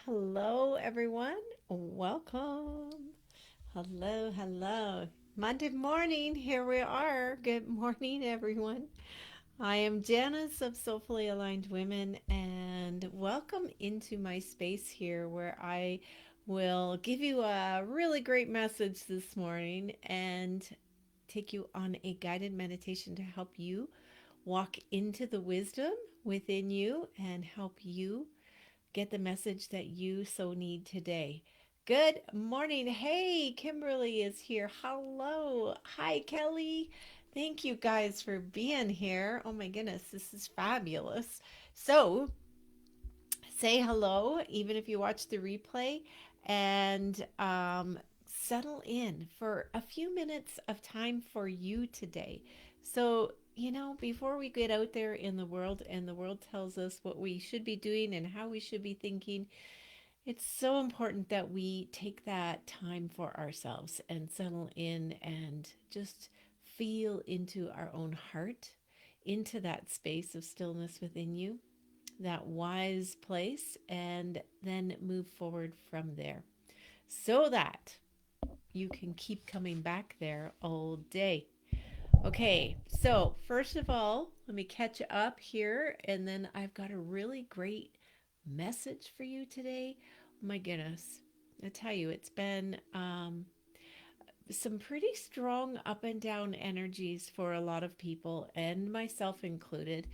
Hello, everyone. Welcome. Hello, hello. Monday morning, here we are. Good morning, everyone. I am Janice of Soulfully Aligned Women, and welcome into my space here where I will give you a really great message this morning and take you on a guided meditation to help you walk into the wisdom within you and help you get the message that you so need today. Good morning. Hey, Kimberly is here. Hello. Hi, Kelly. Thank you guys for being here. Oh my goodness, this is fabulous. So, say hello, even if you watch the replay, and settle in for a few minutes of time for you today. So, before we get out there in the world and the world tells us what we should be doing and how we should be thinking, it's so important that we take that time for ourselves and settle in and just feel into our own heart, into that space of stillness within you, that wise place, and then move forward from there so that you can keep coming back there all day. Okay, so first of all, let me catch up here, and then I've got a really great message for you today. Oh my goodness, I tell you, it's been some pretty strong up and down energies for a lot of people, and myself included.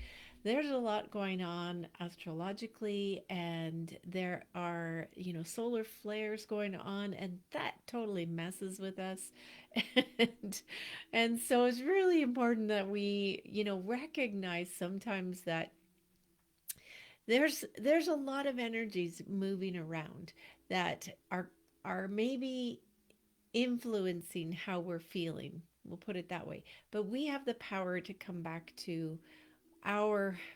There's a lot going on astrologically, and there are, solar flares going on, and that totally messes with us. and, and so it's really important that we, recognize sometimes that there's a lot of energies moving around that are maybe influencing how we're feeling. We'll put it that way. But we have the power to come back to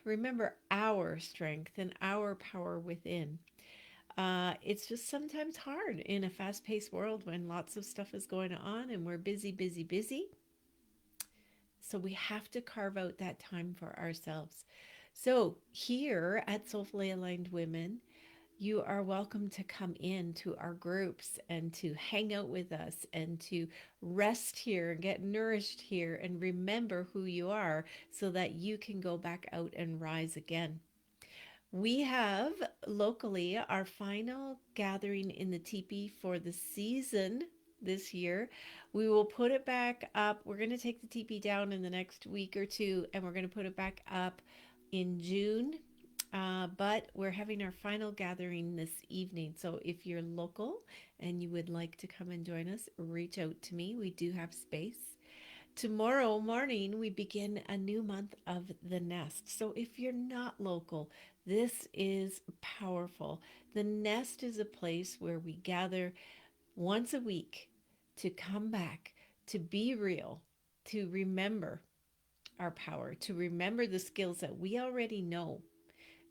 remember our strength and our power within. It's just sometimes hard in a fast paced world when lots of stuff is going on and we're busy, busy, busy. So we have to carve out that time for ourselves. So here at Soulfully Aligned Women, you are welcome to come in to our groups and to hang out with us and to rest here and get nourished here and remember who you are so that you can go back out and rise again. We have locally our final gathering in the teepee for the season this year. We will put it back up. We're going to take the teepee down in the next week or two, and we're going to put it back up in June. But we're having our final gathering this evening. So if you're local and you would like to come and join us, reach out to me. We do have space. Tomorrow morning, we begin a new month of the nest. So if you're not local, this is powerful. The nest is a place where we gather once a week to come back, to be real, to remember our power, to remember the skills that we already know,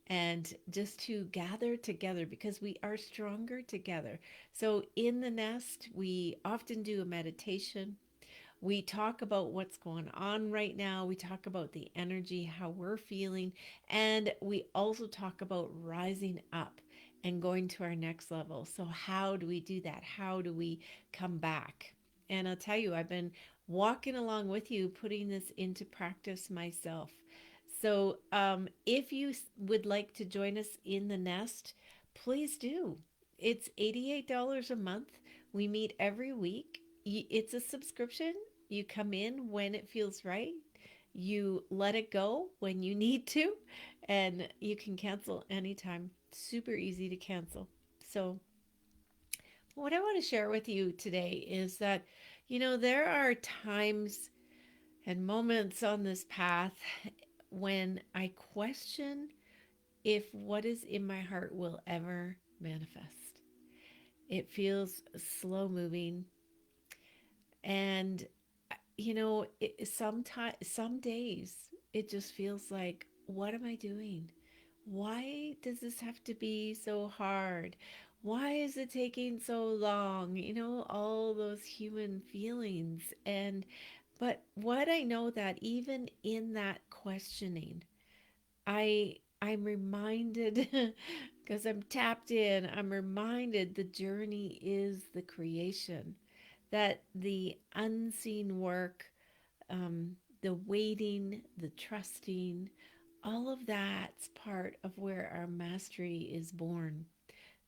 and just to gather together because we are stronger together. So in the nest, we often do a meditation. We talk about what's going on right now. We talk about the energy, how we're feeling, and we also talk about rising up and going to our next level. So, how do we do that? How do we come back? And I'll tell you, I've been walking along with you, putting this into practice myself. So, if you would like to join us in the nest, please do. It's $88 a month. We meet every week. It's a subscription. You come in when it feels right. You let it go when you need to, and you can cancel anytime. Super easy to cancel. So, what I want to share with you today is that, there are times and moments on this path when I question if what is in my heart will ever manifest. It feels slow moving, and some days it just feels like, what am I doing? Why does this have to be so hard? Why is it taking so long? All those human feelings. But what I know, that even in that questioning, I'm reminded Because I'm tapped in, I'm reminded the journey is the creation, that the unseen work, the waiting, the trusting, all of that's part of where our mastery is born.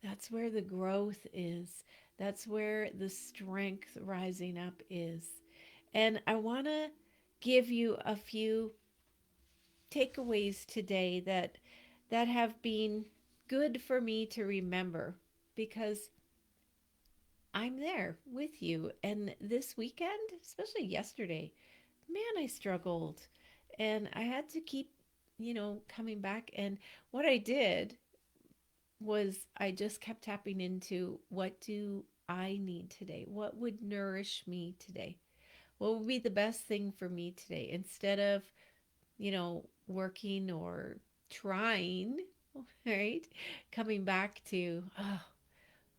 That's where the growth is. That's where the strength rising up is. And I want to give you a few takeaways today that have been good for me to remember, because I'm there with you. And this weekend, especially yesterday, man, I struggled. And I had to keep, coming back. And what I did was I just kept tapping into, what do I need today? What would nourish me today? What would be the best thing for me today? Instead of, working or trying, right? Coming back to, oh,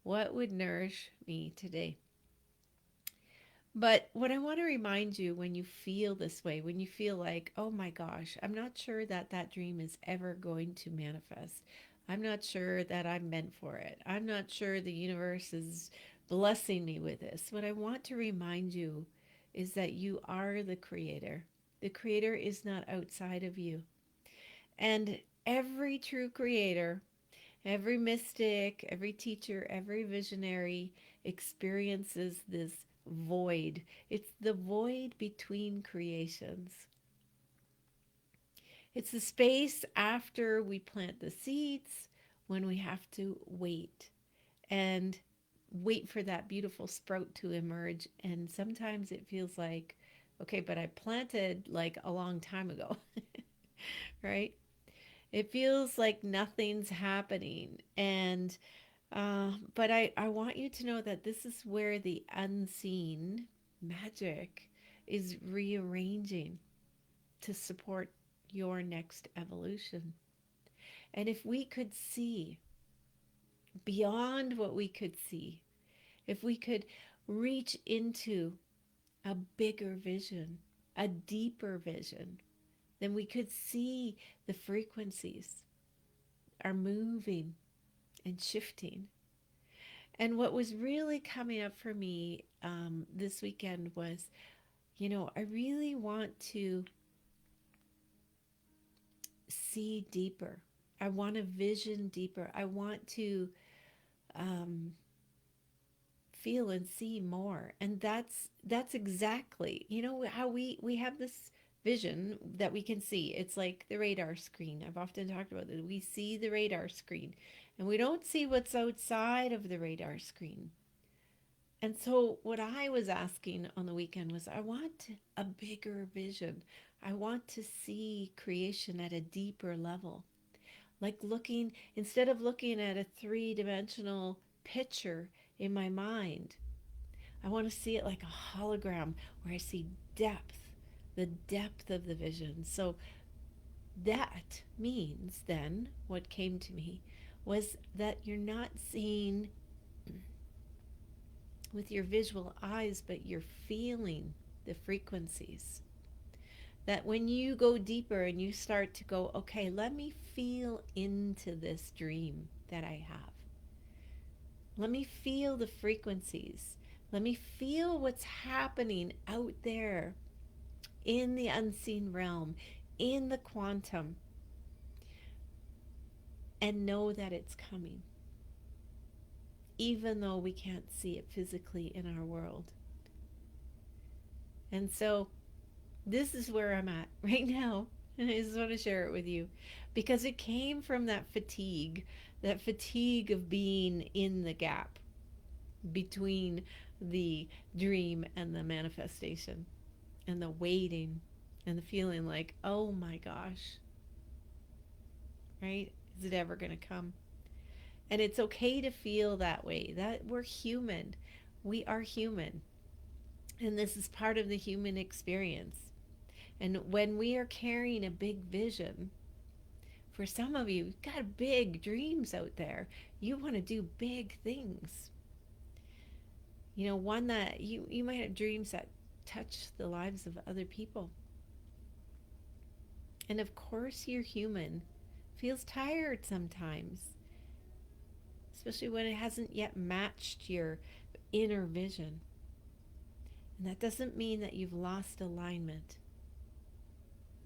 what would nourish me today? But what I want to remind you, when you feel this way, when you feel like, oh my gosh, I'm not sure that that dream is ever going to manifest. I'm not sure that I'm meant for it. I'm not sure the universe is blessing me with this. What I want to remind you is that you are the creator. The creator is not outside of you. And every true creator, every mystic, every teacher, every visionary experiences this void. It's the void between creations. It's the space after we plant the seeds, when we have to and wait for that beautiful sprout to emerge. And sometimes it feels like, okay, but I planted like a long time ago, right? It feels like nothing's happening. And but I want you to know that this is where the unseen magic is rearranging to support your next evolution. And if we could see beyond what we could see, if we could reach into a bigger vision, a deeper vision, then we could see the frequencies are moving and shifting. And what was really coming up for me this weekend was, I really want to see deeper. I want to vision deeper. I want to um, feel and see more. And that's exactly, how we have this vision that we can see. It's like the radar screen. I've often talked about that. We see the radar screen, and we don't see what's outside of the radar screen. And so, what I was asking on the weekend was, I want a bigger vision. I want to see creation at a deeper level. Like looking, instead of looking at a three-dimensional picture in my mind, I want to see it like a hologram where I see depth, the depth of the vision. So, that means then what came to me was that you're not seeing with your visual eyes, but you're feeling the frequencies. That when you go deeper and you start to go, okay, let me feel into this dream that I have. Let me feel the frequencies. Let me feel what's happening out there in the unseen realm, in the quantum, and know that it's coming, even though we can't see it physically in our world. And so this is where I'm at right now. And I just want to share it with you, because it came from that fatigue of being in the gap between the dream and the manifestation, and the waiting and the feeling like, oh my gosh, right? Is it ever going to come? And it's okay to feel that way, that we're human. We are human. And this is part of the human experience. And when we are carrying a big vision, for some of you, you've got big dreams out there. You want to do big things. One that you might have dreams that touch the lives of other people. And of course, you're human. Feels tired sometimes. especially when it hasn't yet matched your inner vision. And that doesn't mean that you've lost alignment.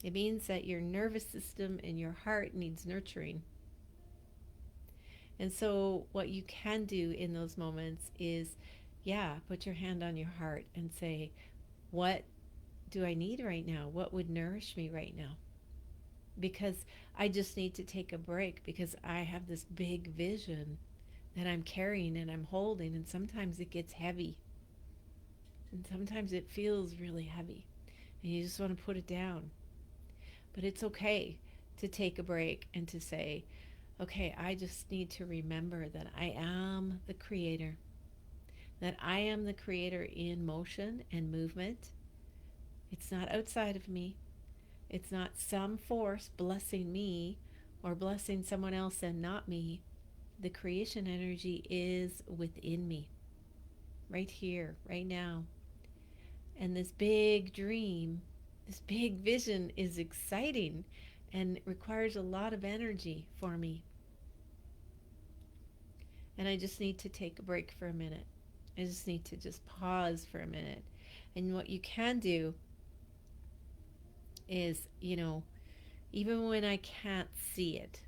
It means that your nervous system and your heart needs nurturing. And so, what you can do in those moments is, yeah, put your hand on your heart and say, what do I need right now? What would nourish me right now? Because I just need to take a break because I have this big vision that I'm carrying and I'm holding, and sometimes it gets heavy. And sometimes it feels really heavy, and you just want to put it down. But it's okay to take a break and to say, okay, I just need to remember that I am the creator, that I am the creator in motion and movement. It's not outside of me, it's not some force blessing me or blessing someone else and not me. The creation energy is within me, right here, right now. And this big dream, this big vision is exciting and requires a lot of energy for me. And I just need to take a break for a minute. I just need to just pause for a minute. And what you can do is, even when I can't see it,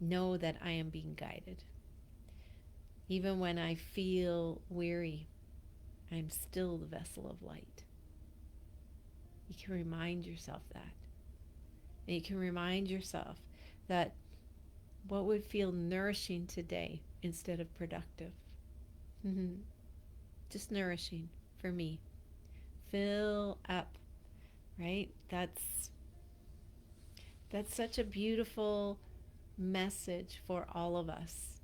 know that I am being guided. Even when I feel weary, I'm still the vessel of light. You can remind yourself that. And you can remind yourself that what would feel nourishing today instead of productive? Just nourishing for me. Fill up, right? That's such a beautiful message for all of us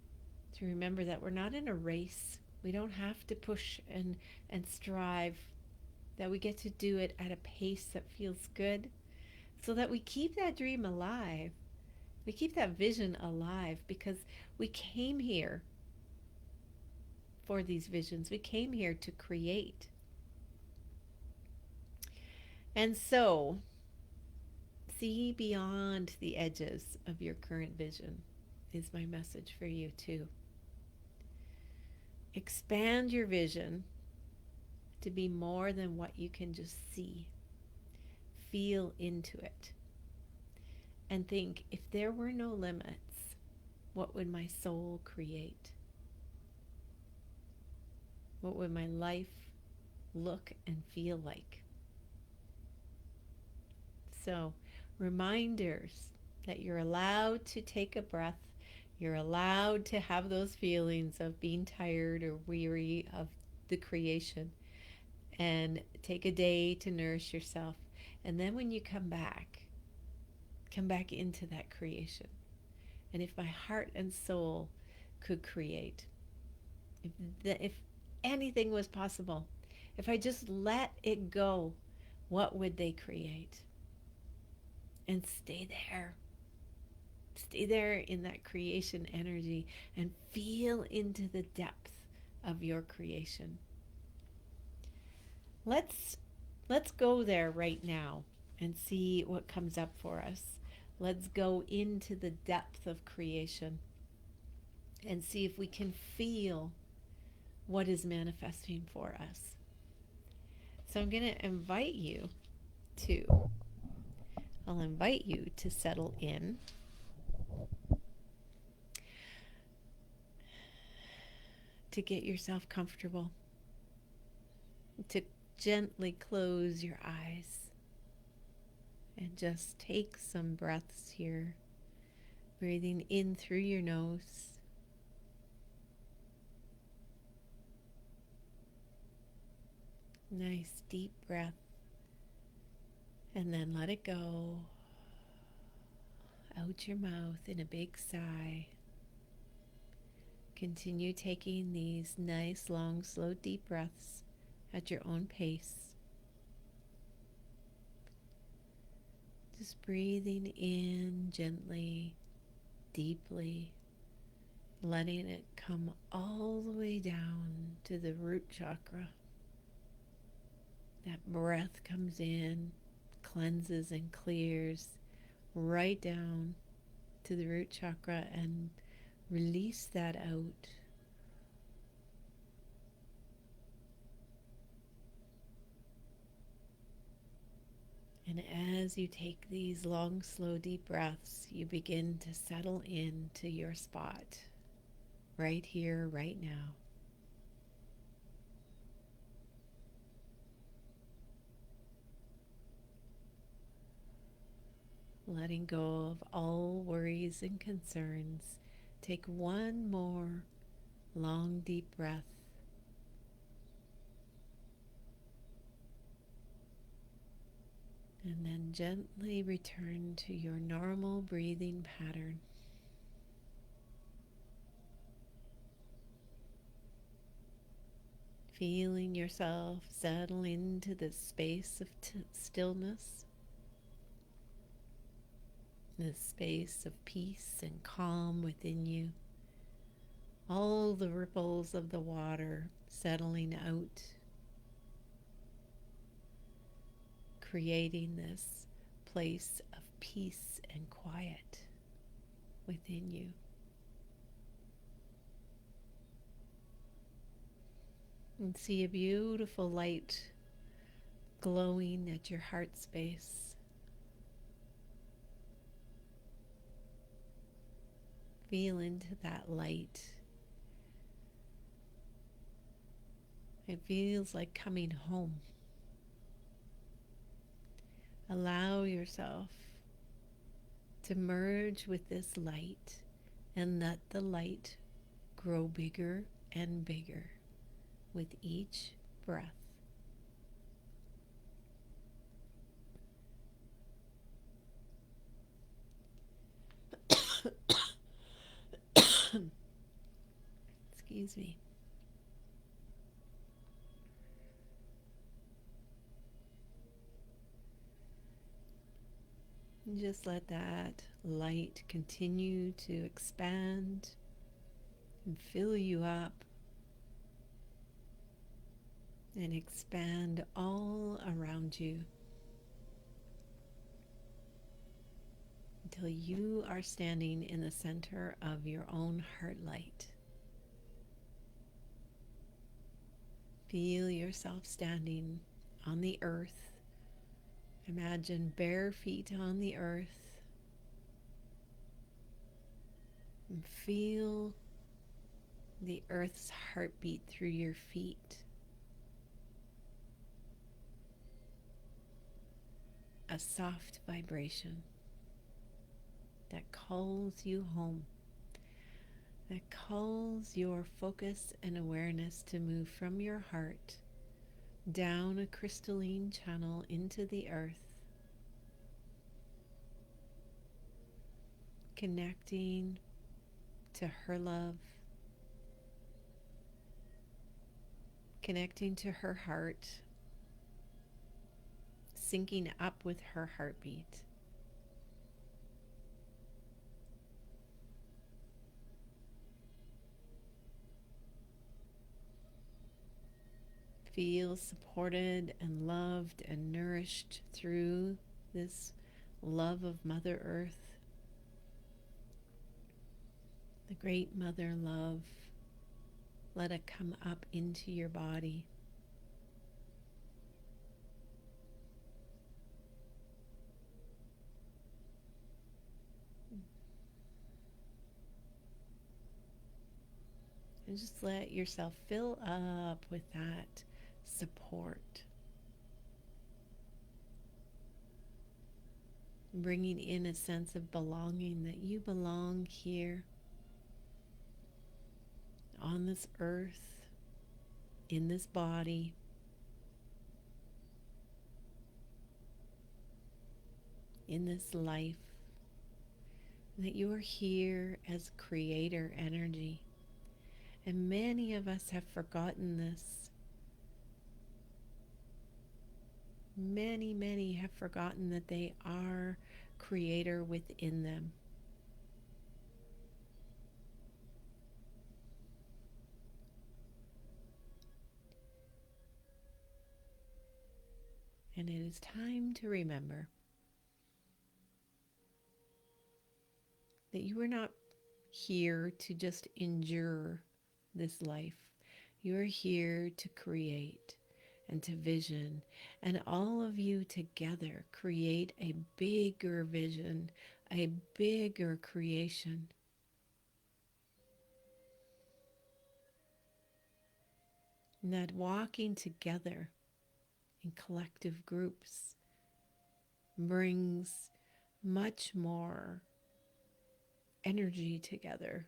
to remember that we're not in a race. We don't have to push and strive, that we get to do it at a pace that feels good so that we keep that dream alive. We keep that vision alive because we came here for these visions. We came here to create. And so, see beyond the edges of your current vision is my message for you too. Expand your vision to be more than what you can just see. Feel into it. And think, if there were no limits, what would my soul create? What would my life look and feel like? So, reminders that you're allowed to take a breath. You're allowed to have those feelings of being tired or weary of the creation, and take a day to nourish yourself. And then when you come back into that creation. And if my heart and soul could create, if anything was possible, if I just let it go, what would they create? And stay there. Stay there in that creation energy and feel into the depth of your creation. Let's go there right now and see what comes up for us. Let's go into the depth of creation and see if we can feel what is manifesting for us. So I'm going to invite you to settle in. To get yourself comfortable. To gently close your eyes. And just take some breaths here. Breathing in through your nose. Nice deep breath. And then let it go. Out your mouth in a big sigh. Continue taking these nice, long, slow, deep breaths at your own pace. Just breathing in gently, deeply, letting it come all the way down to the root chakra. That breath comes in, cleanses and clears right down to the root chakra and Release that out. And as you take these long, slow, deep breaths, you begin to settle into your spot right here, right now. Letting go of all worries and concerns. Take one more long, deep breath. And then gently return to your normal breathing pattern. Feeling yourself settle into this space of stillness, this space of peace and calm within you. All the ripples of the water settling out, creating this place of peace and quiet within you. And see a beautiful light glowing at your heart space. Feel into that light. It feels like coming home. Allow yourself to merge with this light and let the light grow bigger and bigger with each breath. Excuse me. And just let that light continue to expand and fill you up and expand all around you until you are standing in the center of your own heart light. Feel yourself standing on the earth. Imagine bare feet on the earth. And feel the earth's heartbeat through your feet. A soft vibration that calls you home, that calls your focus and awareness to move from your heart down a crystalline channel into the earth, connecting to her love, connecting to her heart, syncing up with her heartbeat. Feel supported and loved and nourished through this love of Mother Earth, the great Mother love. Let it come up into your body. And just let yourself fill up with that support. Bringing in a sense of belonging, that you belong here on this earth, in this body, in this life, that you are here as creator energy. And many of us have forgotten this. Many have forgotten that they are creator within them. And it is time to remember that you were not here to just endure this life. You're here to create and to vision, and all of you together create a bigger vision, a bigger creation. And that walking together in collective groups brings much more energy together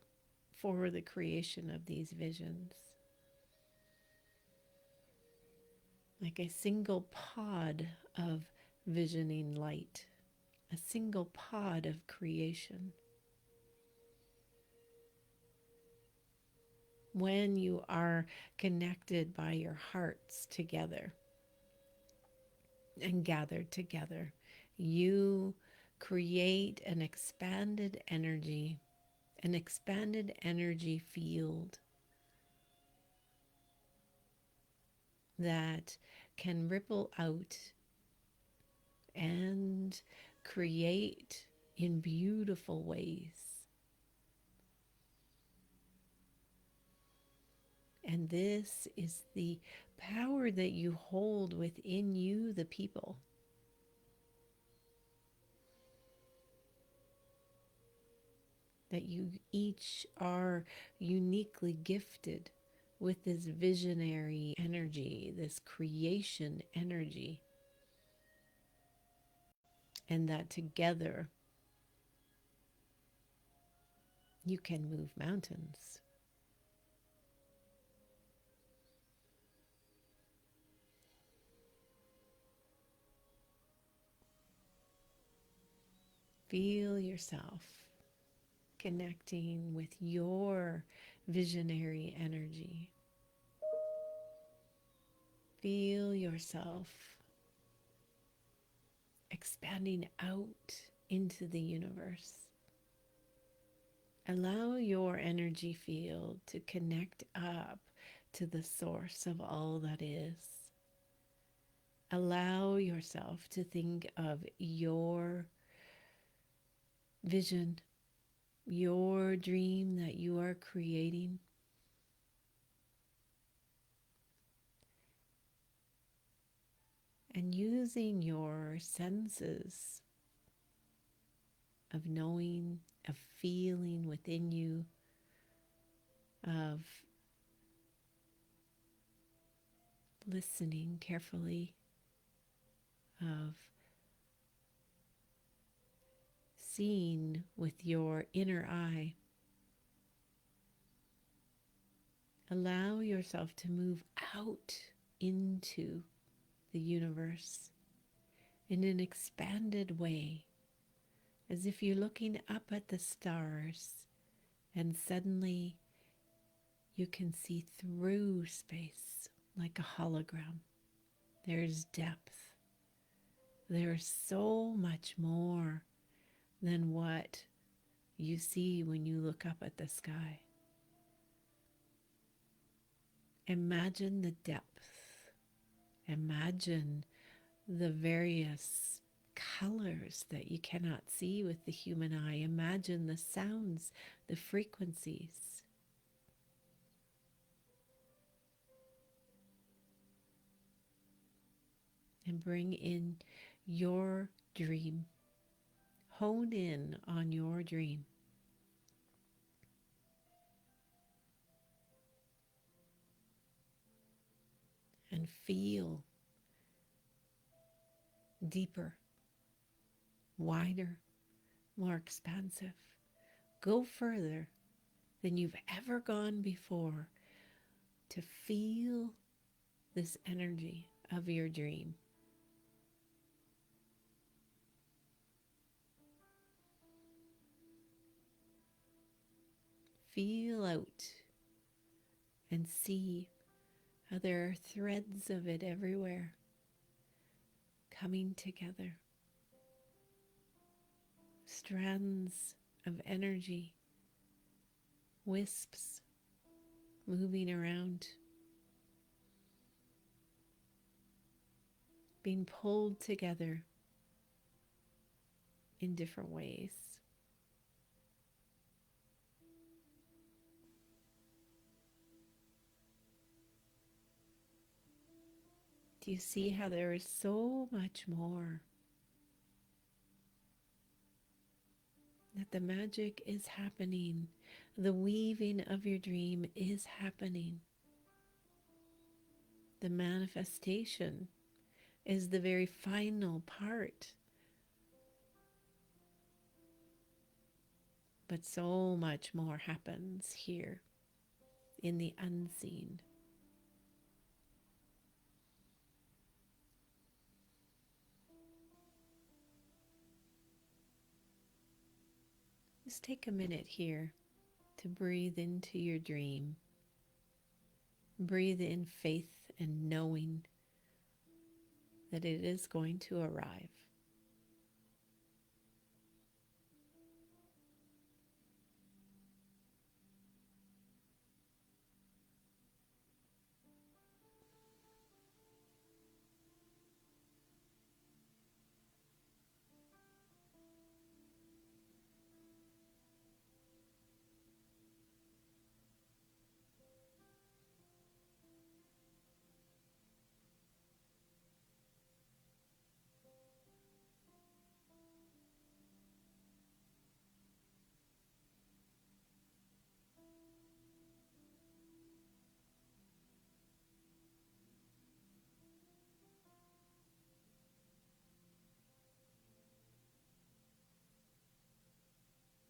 for the creation of these visions. Like a single pod of visioning light, a single pod of creation. When you are connected by your hearts together and gathered together, you create an expanded energy field that can ripple out and create in beautiful ways. And this is the power that you hold within you, the people. That you each are uniquely gifted with this visionary energy, this creation energy, and that together you can move mountains. Feel yourself connecting with your visionary energy. Feel yourself expanding out into the universe. Allow your energy field to connect up to the source of all that is. Allow yourself to think of your vision, your dream that you are creating, and using your senses of knowing, of feeling within you, of listening carefully, of seeing with your inner eye. Allow yourself to move out into the universe in an expanded way, as if you're looking up at the stars and suddenly you can see through space like a hologram. There's depth. There's so much more than what you see when you look up at the sky. Imagine the depth. Imagine the various colors that you cannot see with the human eye. Imagine the sounds, the frequencies. And bring in your dream. Hone in on your dream. And feel deeper, wider, more expansive. Go further than you've ever gone before to feel this energy of your dream. Feel out and see how there are threads of it everywhere coming together. Strands of energy, wisps moving around, being pulled together in different ways. you see how there is so much more? That the magic is happening. The weaving of your dream is happening. The manifestation is the very final part. But so much more happens here in the unseen. Just take a minute here to breathe into your dream. Breathe in faith and knowing that it is going to arrive.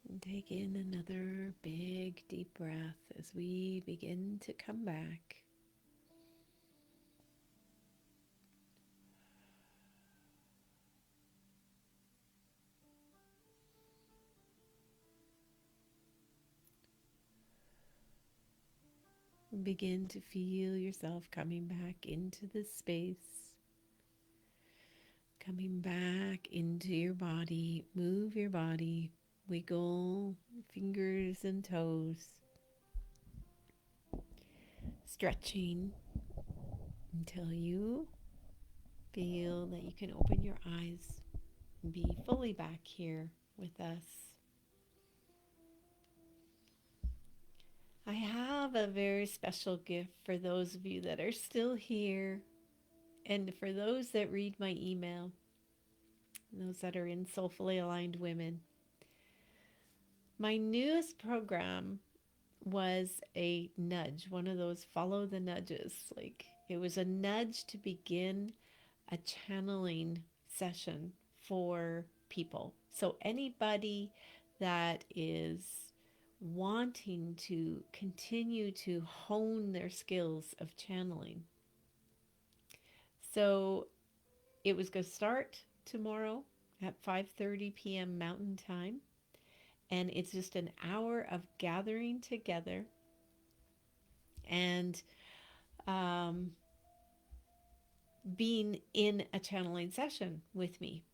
And take in another big deep breath as we begin to come back. Begin to feel yourself coming back into the space, coming back into your body. Move your body, wiggle fingers and toes, stretching until you feel that you can open your eyes and be fully back here with us. I have a very special gift for those of you that are still here, and for those that read my email, those that are in Soulfully Aligned Women. My newest program was a nudge, one of those follow the nudges. Like it was a nudge to begin a channeling session for people. So anybody that is wanting to continue to hone their skills of channeling. So it was going to start tomorrow at 5:30 p.m. Mountain Time, and it's just an hour of gathering together and um, being in a channeling session with me.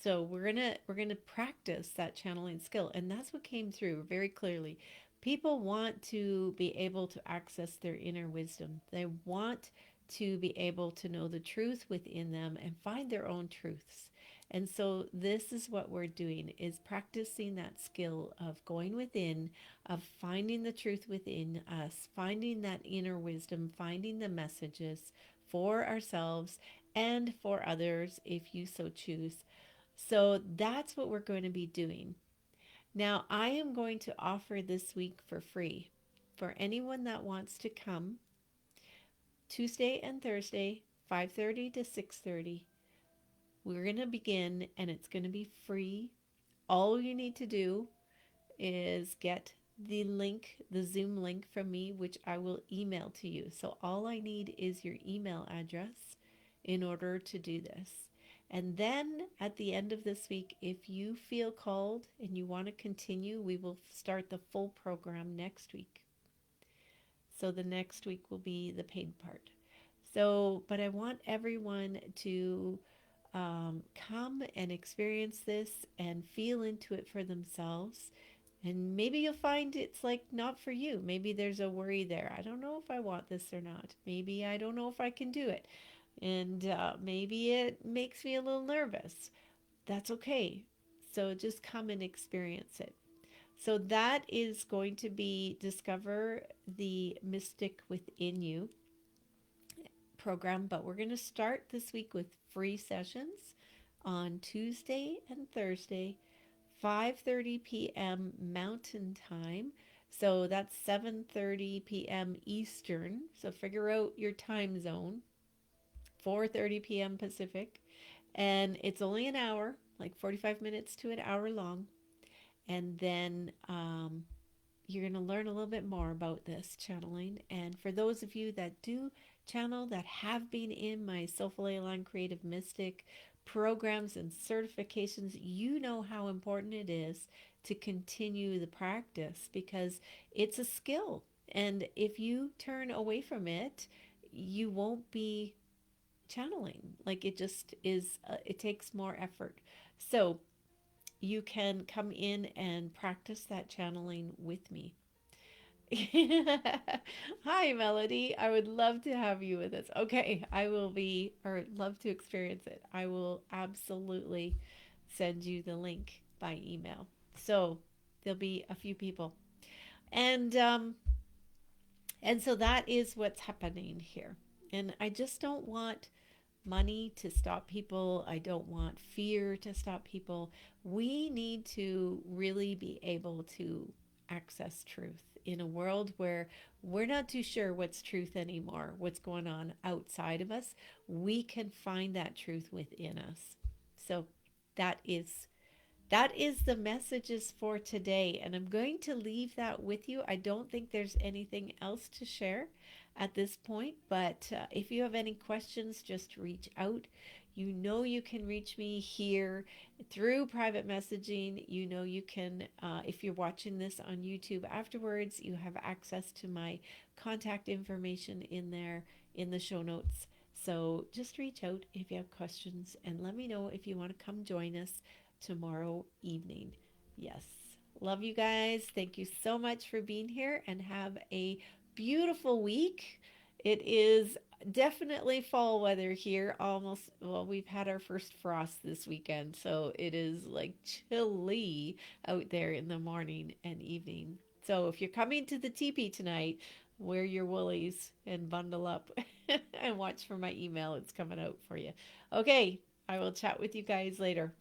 So we're gonna practice that channeling skill, and that's what came through very clearly. People want to be able to access their inner wisdom. They want to be able to know the truth within them and find their own truths. And so this is what we're doing, is practicing that skill of going within, of finding the truth within us, finding that inner wisdom, finding the messages for ourselves and for others if you so choose. So that's what we're going to be doing. Now, I am going to offer this week for free for anyone that wants to come Tuesday and Thursday, 5:30 to 6:30. We're going to begin and it's going to be free. All you need to do is get the link, the Zoom link from me, which I will email to you. So all I need is your email address in order to do this. And then at the end of this week, if you feel called and you want to continue, we will start the full program next week. So the next week will be the paid part. So, but I want everyone to come and experience this and feel into it for themselves. And maybe you'll find it's like not for you. Maybe there's a worry there. I don't know if I want this or not. Maybe I don't know if I can do it. And maybe it makes me a little nervous. That's okay. So just come and experience it. So that is going to be Discover the Mystic Within You program, but we're going to start this week with free sessions on Tuesday and Thursday, 5:30 p.m. Mountain Time. So that's 7:30 p.m. Eastern. So figure out your time zone. 4:30 p.m. Pacific, and it's only an hour, like 45 minutes to an hour long. And then you're going to learn a little bit more about this channeling. And for those of you that do channel, that have been in my Soulfully Aligned Creative Mystic programs and certifications, you know how important it is to continue the practice because it's a skill. And if you turn away from it, you won't be channeling. Like it just is, it takes more effort. So you can come in and practice that channeling with me. Hi, Melody. I would love to have you with us. Okay, I will be, or love to experience it. I will absolutely send you the link by email. So there'll be a few people, and so that is what's happening here. And I just don't want money to stop people. I don't want fear to stop people. We need to really be able to access truth in a world where we're not too sure what's truth anymore, what's going on outside of us. We can find that truth within us. So that is that is the messages for today, and I'm going to leave that with you. I don't think there's anything else to share at this point, but if you have any questions, just reach out. You know you can reach me here through private messaging. You know you can, if you're watching this on YouTube afterwards, you have access to my contact information in there in the show notes. So just reach out if you have questions and let me know if you want to come join us tomorrow evening. Yes. Love you guys. Thank you so much for being here and have a beautiful week. It is definitely fall weather here. Almost, well, we've had our first frost this weekend, so it is like chilly out there in the morning and evening. So if you're coming to the teepee tonight, wear your woolies and bundle up and watch for my email. It's coming out for you. Okay, I will chat with you guys later.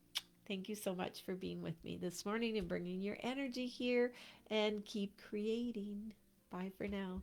Thank you so much for being with me this morning and bringing your energy here and keep creating. Bye for now.